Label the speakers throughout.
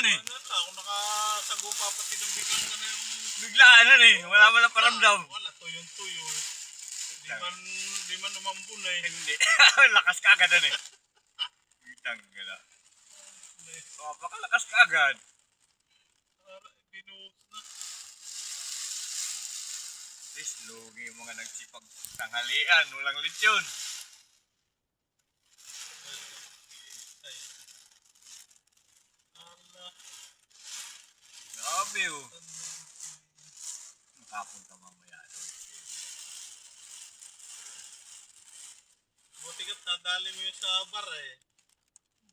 Speaker 1: yan eh.
Speaker 2: Ano na, ako nakasagupa pati ng biglang ano yung...
Speaker 1: Biglaan yan eh. Wala mo lang paramdam.
Speaker 2: Wala, tuyong-tuyo. Di man umambun eh.
Speaker 1: Hindi. Lakas ka agad yan eh. Itang gala. Napakalakas ka agad.
Speaker 2: Binuhos na.
Speaker 1: Please, lugi yung mga nagsipag tanghalian. Walang lechon.
Speaker 2: Ay. Ala.
Speaker 1: Grabe oh. Makapunta mamaya doon.
Speaker 2: Buti ka nadali mo yun sa bar eh.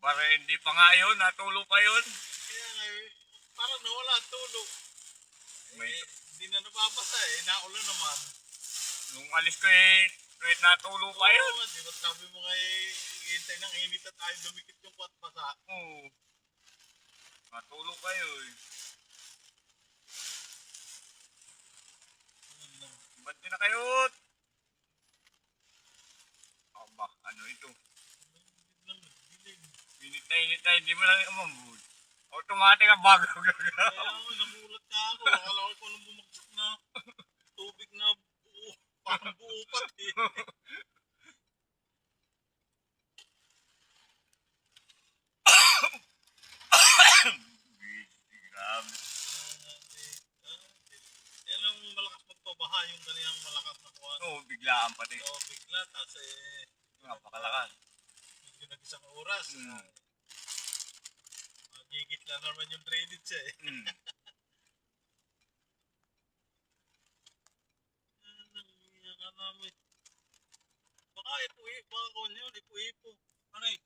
Speaker 1: Para hindi pa nga yun. Natulo pa yun.
Speaker 2: Kaya nga parang nawala ang tulog.
Speaker 1: May...
Speaker 2: Hindi na nababasa eh. Naulan naman.
Speaker 1: Nung alis ko eh, natulo pa yun.
Speaker 2: Oo, di ba sabi mo nga hintay ng init at tayo dumikit yung kwat basa.
Speaker 1: Oo. Natulo pa yun. Ba't din na kayo? Aba, ano ito? Init na, hindi mo lang umambun. Automatic ang bago.
Speaker 2: Kaya ako, namulat ka ako. Akala ko nung bumagsak na tubig na buo. Parang buo pati.
Speaker 1: Grabe.
Speaker 2: Yan ang malakas magpabaha yung ganyan malakas na kuha.
Speaker 1: Oo, biglaan pati.
Speaker 2: Oo, bigla. Tapos
Speaker 1: Napakalakas.
Speaker 2: medyo nag-isang oras. Magigit lang naman yung drainage eh. Nangiyan ka namin. Baka baka kung yun, ipo-ipo. Ano eh?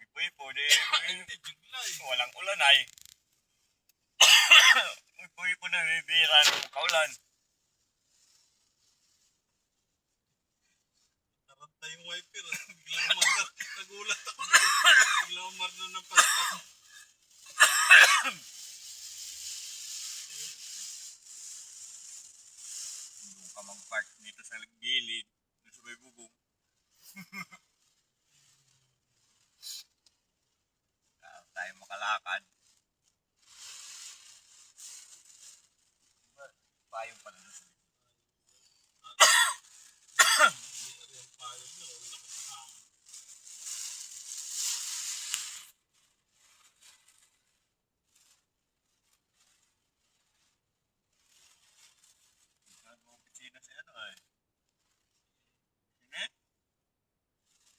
Speaker 1: Ipo-ipo, di.
Speaker 2: Hindi, bigla eh.
Speaker 1: Walang ulan ay. Ipo-ipo na, may bira ng kaulan.
Speaker 2: Naranta yung wiper. Biglang umandar. Nagulat ako. Biglang umandar ng paspas.
Speaker 1: Doon ka mag-park dito sa gilid. Doon sa may bubong. Tayo makalakad. Payong pala doon sa likod.
Speaker 2: Yung payo nyo. Lakas na hangin.
Speaker 1: Ang opisina sa ano ay. Sinet?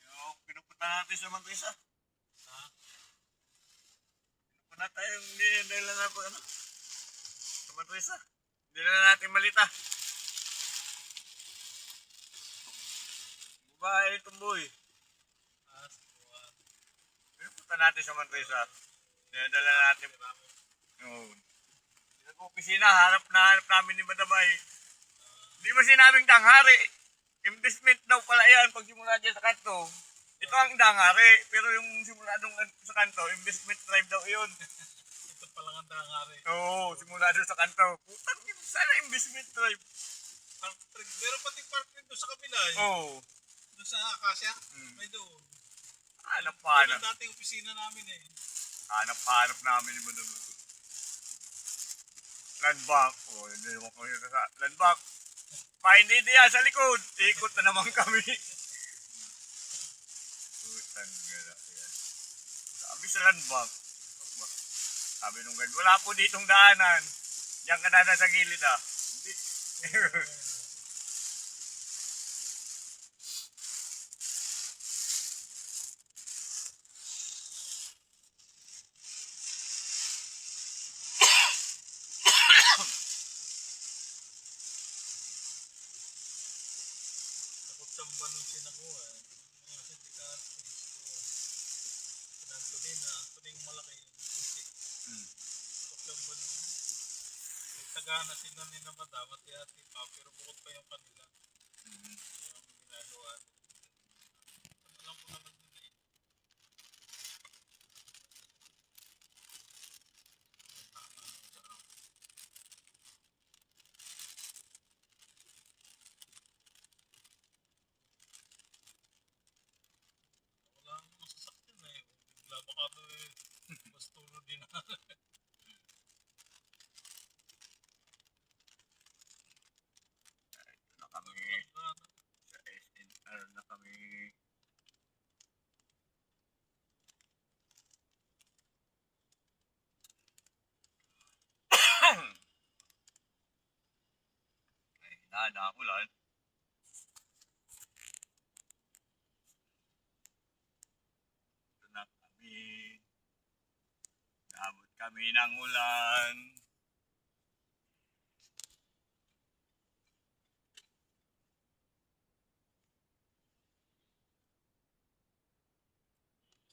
Speaker 1: Yung pinupunta natin sa Manresa.
Speaker 2: Ha?
Speaker 1: Pinupunta tayo yung nila na po ano. Sa Manresa. Hindi na natin malita. Babae tumboy.
Speaker 2: Buwan.
Speaker 1: Pinupunta natin sa Manresa. Dinadala natin. Oo. Nag-opisina, harap namin ni Madamay. Hindi mo sinabing danghari. Investment daw pala yan pag simula dyan sa kanto. Ito ang danghari, pero yung simula doon sa kanto, investment drive daw yun.
Speaker 2: Ito pa lang ang dangari.
Speaker 1: Oo, simula doon sa kanto. Putang ina, sana investment drive.
Speaker 2: Pero pati park rin doon sa kabila eh.
Speaker 1: Oo.
Speaker 2: Doon sa Acacia. May doon.
Speaker 1: Hanap-hanap.
Speaker 2: Doon ang dating opisina namin eh.
Speaker 1: Hanap-hanap namin ni Madamay. Land bank. Oh, hindi naman kami sa land bank. Hindi diyan sa likod. Ikot na naman kami. Putang gala yan. Sabi sa land bank. Sabi nung guard, wala po ditong daanan. Diyan ka na sa gilid ah. Hindi.
Speaker 2: Takot samba nung sinakuha eh. Mga sindikato. Antonin malaki. Takot samba nung tagana sila ni na madam at yati pa pero bukod pa yung kanila. Yung ginagawa. Alam ko naman yun eh. Wala namang sasakyan eh. Bigla baka mas tulo din na.
Speaker 1: Ito na kami sa SNR na kami. Ay, hinahana ang ulan. Ito na kami. Naabot kami ng ulan.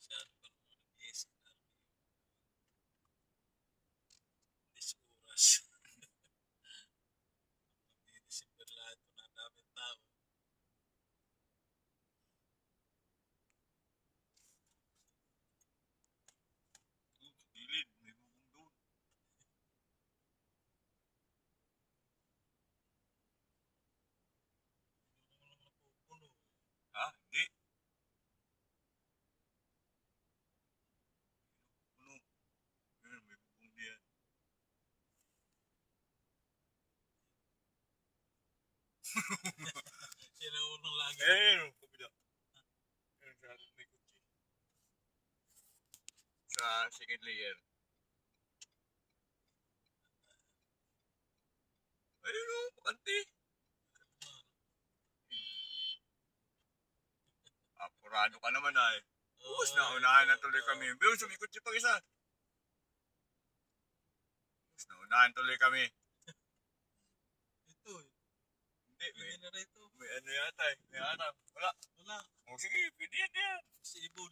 Speaker 2: Saan pa naman nag-SNR this oras. Mag-December lahat ito na daming tao.
Speaker 1: Gilid, may bubong doon.
Speaker 2: Hindi ko naman napupuno.
Speaker 1: Ha? Hindi. Puno. Ayun, may bubong diyan.
Speaker 2: Sila unang lagi.
Speaker 1: Ayun, kabila. Ayun, sa may kutsi. Sa second layer. Ayun o, bakante. Apurado ka naman ay. Bus na, unahan na tuloy kami. Pero sumikot siya pag isa. Bus na, unahan tuloy kami.
Speaker 2: Ito eh.
Speaker 1: Hindi,
Speaker 2: Pwede na rito.
Speaker 1: may ano yata eh. May harap. Wala.
Speaker 2: Wala.
Speaker 1: O sige, pwede yan yan.
Speaker 2: Si Ibon.